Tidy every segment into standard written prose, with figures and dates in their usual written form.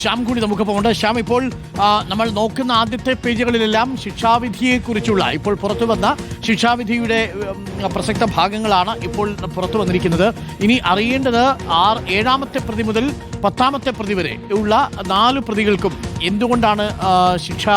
ശ്യാം കൂടി നമുക്ക് പോകുന്നുണ്ട്. ശ്യാം, ഇപ്പോൾ നമ്മൾ നോക്കുന്ന ആദ്യത്തെ പേജുകളിലെല്ലാം ശിക്ഷാവിധിയെക്കുറിച്ചുള്ള ഇപ്പോൾ പുറത്തു വന്ന ശിക്ഷാവിധിയുടെ പ്രസക്ത ഭാഗങ്ങളാണ് ഇപ്പോൾ പുറത്തു വന്നിരിക്കുന്നത്. ഇനി അറിയേണ്ടത് 7ാമത്തെ പ്രതി മുതൽ 10ാമത്തെ പ്രതി വരെ ഉള്ള 4 പ്രതികൾക്കും എന്തുകൊണ്ടാണ് ശിക്ഷ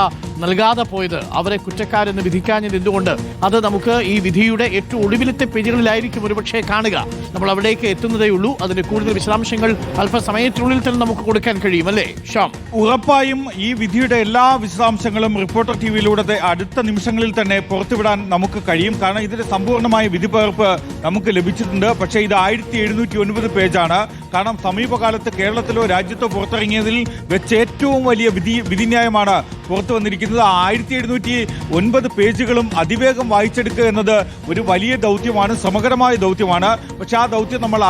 നൽകാതെ പോയത്, അവരെ കുറ്റക്കാരെന്ന് വിധിക്കാഞ്ഞത് എന്തുകൊണ്ട്, അത് നമുക്ക് ഈ വിധിയുടെ ഏറ്റവും ഒടുവിലത്തെ പേജുകളിലായിരിക്കും ഒരുപക്ഷെ കാണുക. നമ്മൾ അവിടേക്ക് എത്തുന്നതേ ഉള്ളൂ. അതിന്റെ കൂടുതൽ വിശദാംശങ്ങൾ അല്പസമയത്തിനുള്ളിൽ തന്നെ നമുക്ക് കൊടുക്കാൻ കഴിയും, അല്ലേ ശ്യാം? ഉറപ്പായും ഈ വിധിയുടെ എല്ലാ വിശദാംശങ്ങളും റിപ്പോർട്ടർ ടിവിയിലൂടെ അടുത്ത നിമിഷങ്ങളിൽ തന്നെ പുറത്തുവിടാൻ നമുക്ക് കഴിയും. കാരണം ഇതിന്റെ സമ്പൂർണ്ണമായ വിധിപ്പകർപ്പ് നമുക്ക് ലഭിച്ചിട്ടുണ്ട്. പക്ഷേ ഇത് 1709 പേജാണ്. കാരണം സമീപകാലത്ത് കേരളത്തിലോ രാജ്യത്തോ പുറത്തിറങ്ങിയതിൽ വെച്ച് ഏറ്റവും വലിയ വിധിന്യായമാണ് പുറത്തു വന്നിരിക്കുന്നത്. 1709 പേജുകളും അതിവേഗം വായിച്ചെടുക്കുക എന്നത് ഒരു വലിയ ദൗത്യമാണ്, സമഗ്രമായ ദൗത്യമാണ്. പക്ഷെ ആ ദൗത്യം നമ്മൾ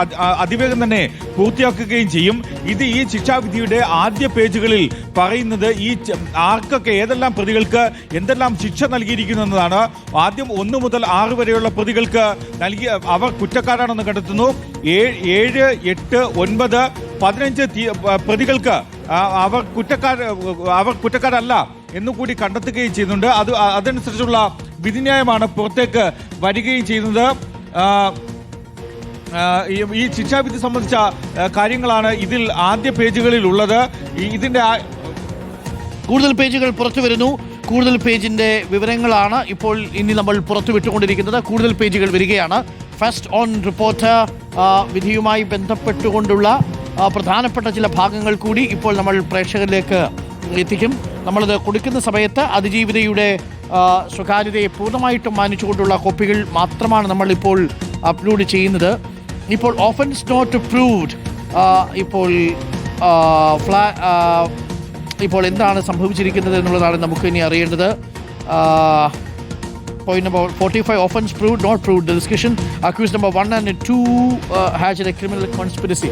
അതിവേഗം തന്നെ പൂർത്തിയാക്കുകയും ചെയ്യും. ഇത് ഈ ശിക്ഷാവിധിയുടെ ആദ്യ പേജുകളിൽ പറയുന്നത് ഈ ആർക്കൊക്കെ ഏതെല്ലാം പ്രതികൾക്ക് എന്തെല്ലാം ശിക്ഷ നൽകിയിരിക്കുന്നു എന്നതാണ്. ആദ്യം 1 മുതൽ 6 വരെയുള്ള പ്രതികൾക്ക് നൽകിയ അവർ കുറ്റക്കാരാണെന്ന് കണ്ടെത്തുന്നു. 7, 8, 9, 15 പ്രതികൾക്ക് അവർ കുറ്റക്കാരല്ല എന്നുകൂടി കണ്ടെത്തുകയും ചെയ്യുന്നുണ്ട്. അതനുസരിച്ചുള്ള വിധിന്യായമാണ് പുറത്തേക്ക് വരികയും ചെയ്യുന്നത്. ഈ ശിക്ഷാവിധി സംബന്ധിച്ച കാര്യങ്ങളാണ് ഇതിൽ ആദ്യ പേജുകളിൽ ഉള്ളത്. ഇതിന്റെ കൂടുതൽ പേജുകൾ പുറത്തു വരുന്നു. കൂടുതൽ പേജിന്റെ വിവരങ്ങളാണ് ഇപ്പോൾ ഇനി നമ്മൾ പുറത്തുവിട്ടുകൊണ്ടിരിക്കുന്നത്. കൂടുതൽ പേജുകൾ വരികയാണ്. ഫസ്റ്റ് ഓൺ റിപ്പോർട്ടർ വിധിയുമായി ബന്ധപ്പെട്ടുകൊണ്ടുള്ള പ്രധാനപ്പെട്ട ചില ഭാഗങ്ങൾ കൂടി ഇപ്പോൾ നമ്മൾ പ്രേക്ഷകരിലേക്ക് എത്തിക്കും. നമ്മളത് കൊടുക്കുന്ന സമയത്ത് അതിജീവിതയുടെ സ്വകാര്യതയെ പൂർണ്ണമായിട്ടും മാനിച്ചുകൊണ്ടുള്ള കോപ്പികൾ മാത്രമാണ് നമ്മളിപ്പോൾ അപ്ലോഡ് ചെയ്യുന്നത്. ഇപ്പോൾ ഓഫൻസ് നോട്ട് പ്രൂവ്ഡ്, ഇപ്പോൾ എന്താണ് സംഭവിച്ചിരിക്കുന്നത് എന്നുള്ളതാണ് നമുക്ക് ഇനി അറിയേണ്ടത്. Point number 45, offense proved, not proved. The discussion, accused number 1 and 2 has a criminal conspiracy.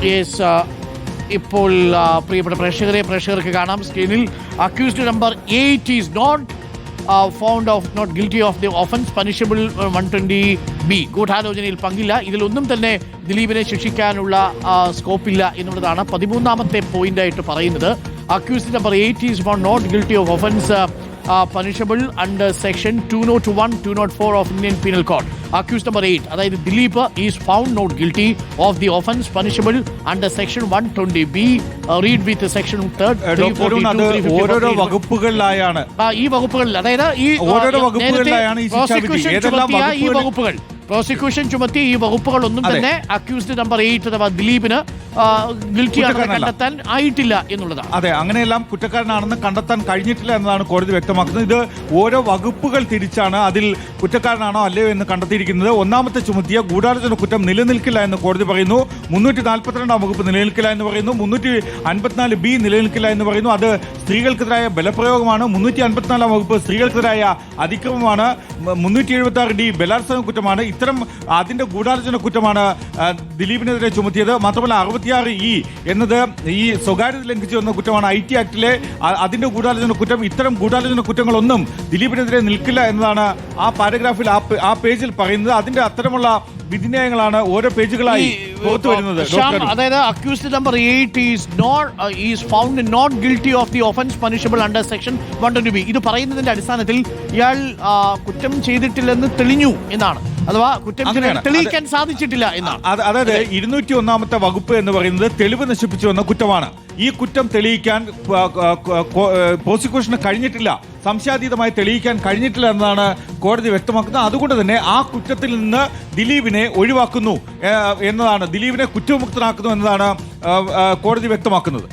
Yes, ഇപ്പോൾ പ്രിയപ്പെട്ട പ്രേക്ഷകർക്ക് കാണാം സ്ക്രീനിൽ. Accused number 8 is not found of not guilty of the offence punishable 120B. ഗൂഢാലോചനയിൽ പങ്കില്ല. ഇതിലൊന്നും തന്നെ ദിലീപിനെ ശിക്ഷിക്കാനുള്ള സ്കോപ്പില്ല എന്നുള്ളതാണ് 13ാമത്തെ പോയിന്റായിട്ട് പറയുന്നത്. Accused number 8 is not guilty of offence punishable under section 201, 204 of Indian Penal Code. Accused number 8, അതായത് Dileep is found not guilty of the offence punishable under section 120B. Read with section 342, ഓരോരോ വകുപ്പുകളിലായാണ് ഈ വകുപ്പുകളിൽ, അതായത് ഈ ഓരോരോ വകുപ്പുകളിലായാണ് ഈ ശിക്ഷാവിധി. ഈ വകുപ്പുകൾ പ്രോസിക്യൂഷൻ ചുമത്തിയ ഈ വകുപ്പുകളൊന്നും തന്നെ അക്യൂസ്ഡ് നമ്പർ 8 അഥവാ ദിലീപിന് ഗിൽറ്റിയാണെന്ന് കണ്ടെത്താൻ ആയിട്ടില്ല എന്നുള്ളതാണ്. അതെ, അങ്ങനെയെല്ലാം കുറ്റക്കാരനാണെന്ന് കണ്ടെത്താൻ കഴിഞ്ഞിട്ടില്ല എന്നതാണ് കോടതി വ്യക്തമാക്കുന്നത്. ഇത് ഓരോ വകുപ്പുകൾ തിരിച്ചാണ് അതിൽ കുറ്റക്കാരനാണോ അല്ലയോ എന്ന് കണ്ടെത്തിയിരിക്കുന്നത്. ഒന്നാമത്തെ ചുമത്തിയ ഗൂഢാലോചന കുറ്റം നിലനിൽക്കില്ല എന്ന് കോടതി പറയുന്നു. 342 വകുപ്പ് നിലനിൽക്കില്ല എന്ന് പറയുന്നു. 354B നിലനിൽക്കില്ല എന്ന് പറയുന്നു. അത് സ്ത്രീകൾക്കെതിരായ ബലപ്രയോഗമാണ്. 354 വകുപ്പ് സ്ത്രീകൾക്കെതിരായ അതിക്രമമാണ്. 376D ബലാത്സംഗ കുറ്റമാണ്. ഇത്തരം അതിന്റെ ഗൂഢാലോചന കുറ്റമാണ് ദിലീപിനെതിരെ ചുമത്തിയത്. മാത്രമല്ല 66E എന്നത് ഈ സ്വകാര്യത ലംഘിച്ചു വന്ന കുറ്റമാണ്. IT ആക്ടിലെ അതിന്റെ ഗൂഢാലോചന കുറ്റം. ഇത്തരം ഗൂഢാലോചന കുറ്റങ്ങളൊന്നും ദിലീപിനെതിരെ നിൽക്കില്ല എന്നതാണ് ആ പാരഗ്രാഫിൽ ആ പേജിൽ പറയുന്നത്. അതിന്റെ അത്തരമുള്ള വിധിന്യായങ്ങളാണ് ഓരോ പേജുകളായി പുറത്തു വരുന്നത്. അതായത് accused number 8 is found not guilty of the offence punishable under section 120B. ഇത് പറയുന്നതിന്റെ അടിസ്ഥാനത്തിൽ ഇയാൾ കുറ്റം ചെയ്തിട്ടില്ലെന്ന് തെളിഞ്ഞു എന്നാണ്, അഥവാ കുറ്റം തെളിയിക്കാൻ സാധിച്ചിട്ടില്ല എന്നാണ്. അതായത് 201ാമത്തെ വകുപ്പ് എന്ന് പറയുന്നത് തെളിവ് നശിപ്പിച്ചു വന്ന കുറ്റമാണ്. ഈ കുറ്റം തെളിയിക്കാൻ പ്രോസിക്യൂഷന് കഴിഞ്ഞിട്ടില്ല, സംശയാതീതമായി തെളിയിക്കാൻ കഴിഞ്ഞിട്ടില്ല എന്നതാണ് കോടതി വ്യക്തമാക്കുന്നത്. അതുകൊണ്ട് തന്നെ ആ കുറ്റത്തിൽ നിന്ന് ദിലീപിനെ ഒഴിവാക്കുന്നു എന്നതാണ്, ദിലീപിനെ കുറ്റവിമുക്തനാക്കുന്നു എന്നതാണ് കോടതി വ്യക്തമാക്കുന്നത്.